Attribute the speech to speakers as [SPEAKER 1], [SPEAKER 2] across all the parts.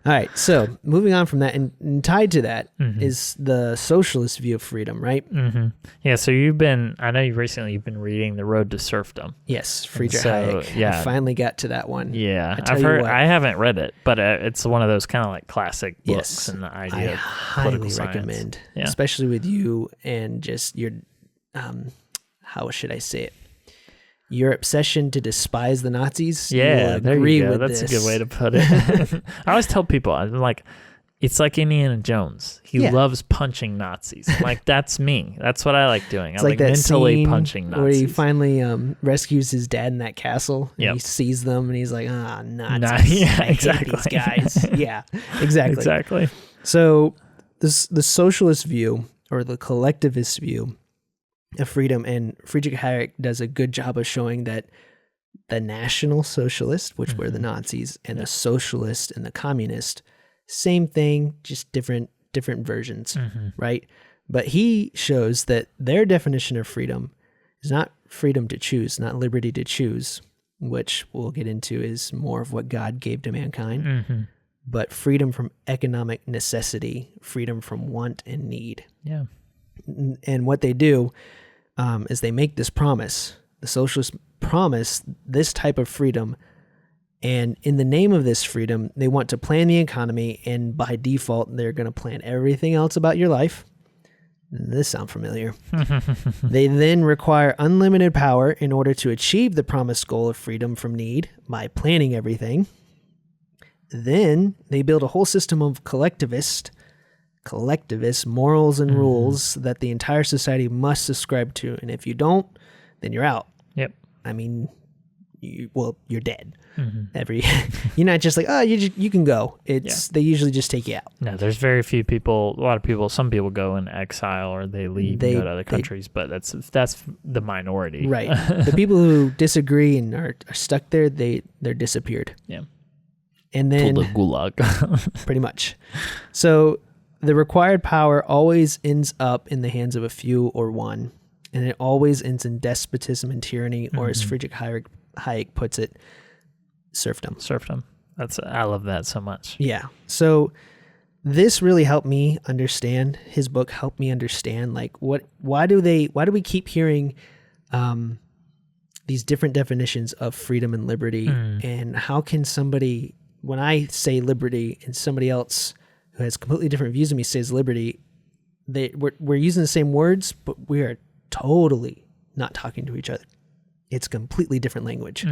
[SPEAKER 1] All right, so moving on from that, and tied to that is the socialist view of freedom, right?
[SPEAKER 2] Mm-hmm. Yeah, so I know you've been reading The Road to Serfdom.
[SPEAKER 1] Yes, Friedrich Hayek.
[SPEAKER 2] Yeah.
[SPEAKER 1] I finally got to that one.
[SPEAKER 2] Yeah, I haven't read it, but it's one of those kind of like classic books,
[SPEAKER 1] Yes,
[SPEAKER 2] and the idea
[SPEAKER 1] I
[SPEAKER 2] of
[SPEAKER 1] highly
[SPEAKER 2] political science.
[SPEAKER 1] recommend,
[SPEAKER 2] Yeah.
[SPEAKER 1] especially with you and just your, how should I say it? Your obsession to despise the Nazis.
[SPEAKER 2] Yeah, there you go. That's
[SPEAKER 1] this.
[SPEAKER 2] a good way to put it. I always tell people, I'm like, it's like Indiana Jones. He loves punching Nazis. Like, that's me. That's what I like doing.
[SPEAKER 1] It's
[SPEAKER 2] I
[SPEAKER 1] like that
[SPEAKER 2] mentally
[SPEAKER 1] scene
[SPEAKER 2] punching Nazis.
[SPEAKER 1] where he finally rescues his dad in that castle. And
[SPEAKER 2] Yep.
[SPEAKER 1] he sees them and he's like, Nazis.
[SPEAKER 2] Yeah,
[SPEAKER 1] I hate
[SPEAKER 2] exactly.
[SPEAKER 1] these guys. Yeah, exactly.
[SPEAKER 2] Exactly.
[SPEAKER 1] So the socialist view or the collectivist view of freedom, and Friedrich Hayek does a good job of showing that the National Socialist, which were the Nazis, and the Socialist and the Communist, same thing, just different versions, right? But he shows that their definition of freedom is not freedom to choose, not liberty to choose, which we'll get into is more of what God gave to mankind, but freedom from economic necessity, freedom from want and need.
[SPEAKER 2] Yeah.
[SPEAKER 1] And what they do is they make this promise. The socialists promise this type of freedom, and in the name of this freedom, they want to plan the economy, and by default, they're going to plan everything else about your life. This sounds familiar. They then require unlimited power in order to achieve the promised goal of freedom from need by planning everything. Then they build a whole system of collectivist morals and rules that the entire society must subscribe to. And if you don't, then you're out.
[SPEAKER 2] Yep.
[SPEAKER 1] I mean, you're dead. You're not just like, you can go. They usually just take you out.
[SPEAKER 2] No, there's very few people. A lot of people. Some people go in exile or they leave and go to other countries, but that's the minority.
[SPEAKER 1] Right. The people who disagree and are stuck there, they're disappeared.
[SPEAKER 2] Yeah.
[SPEAKER 1] And then
[SPEAKER 2] the gulag.
[SPEAKER 1] pretty much. So the required power always ends up in the hands of a few or one, and it always ends in despotism and tyranny, or as Friedrich Hayek puts it, serfdom.
[SPEAKER 2] Serfdom. I love that so much.
[SPEAKER 1] Yeah. So this really helped me understand. His book helped me understand, like, why do we keep hearing these different definitions of freedom and liberty, and how can somebody, when I say liberty and somebody else who has completely different views of me says liberty, we're using the same words, but we are totally not talking to each other. It's completely different language.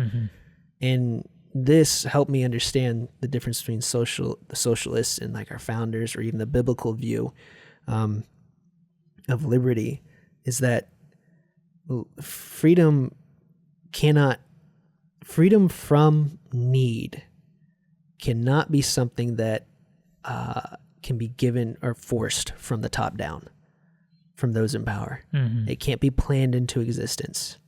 [SPEAKER 1] And this helped me understand the difference between the socialists and like our founders, or even the biblical view of liberty, is that freedom from need cannot be something that can be given or forced from the top down, from those in power. It can't be planned into existence,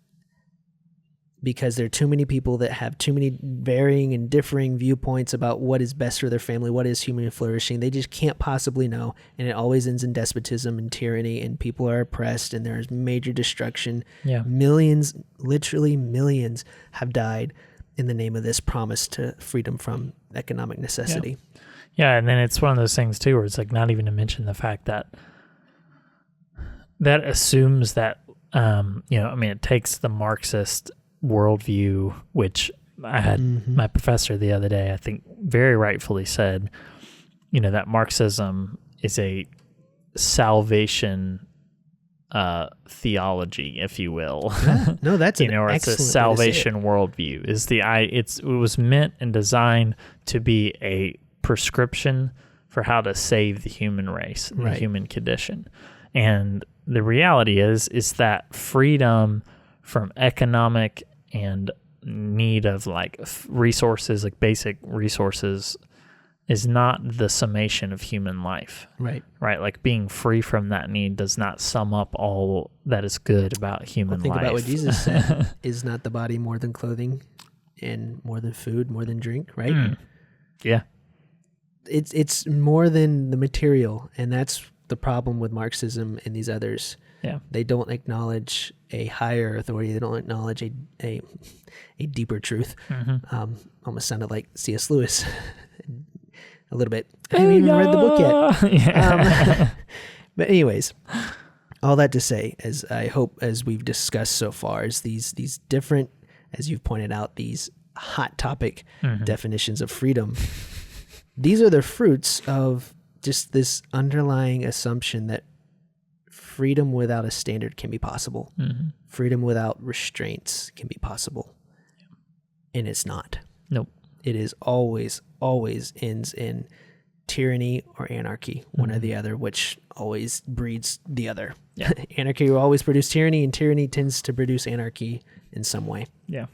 [SPEAKER 1] because there are too many people that have too many varying and differing viewpoints about what is best for their family, what is human flourishing. They just can't possibly know, and it always ends in despotism and tyranny, and people are oppressed, and there's major destruction.
[SPEAKER 2] Yeah.
[SPEAKER 1] Millions, literally millions, have died in the name of this promise to freedom from economic necessity.
[SPEAKER 2] Yeah, and then it's one of those things too where it's like, not even to mention the fact that assumes that it takes the Marxist worldview, which I had my professor the other day, I think very rightfully said, that Marxism is a salvation theology, if you will.
[SPEAKER 1] No, that's an
[SPEAKER 2] or it's a salvation worldview. It was meant and designed to be a prescription for how to save the human race, the human condition. And the reality is that freedom from economic and need of like resources, like basic resources, is not the summation of human life. Right. Like being free from that need does not sum up all that is good about human life.
[SPEAKER 1] Think about what Jesus said. Is not the body more than clothing, and more than food, more than drink, right?
[SPEAKER 2] Yeah.
[SPEAKER 1] It's more than the material, and that's the problem with Marxism and these others. Yeah. They don't acknowledge a higher authority. They don't acknowledge a deeper truth. Almost sounded like C.S. Lewis. a little bit. I haven't even read the book yet.
[SPEAKER 2] Yeah.
[SPEAKER 1] But anyways, all that to say, as I hope, as we've discussed so far, is these different, as you've pointed out, these hot topic definitions of freedom. These are the fruits of just this underlying assumption that freedom without a standard can be possible. Freedom without restraints can be possible. And it's not.
[SPEAKER 2] Nope.
[SPEAKER 1] It is always ends in tyranny or anarchy, one or the other, which always breeds the other.
[SPEAKER 2] Yeah.
[SPEAKER 1] Anarchy will always produce tyranny, and tyranny tends to produce anarchy in some way.
[SPEAKER 2] Yeah.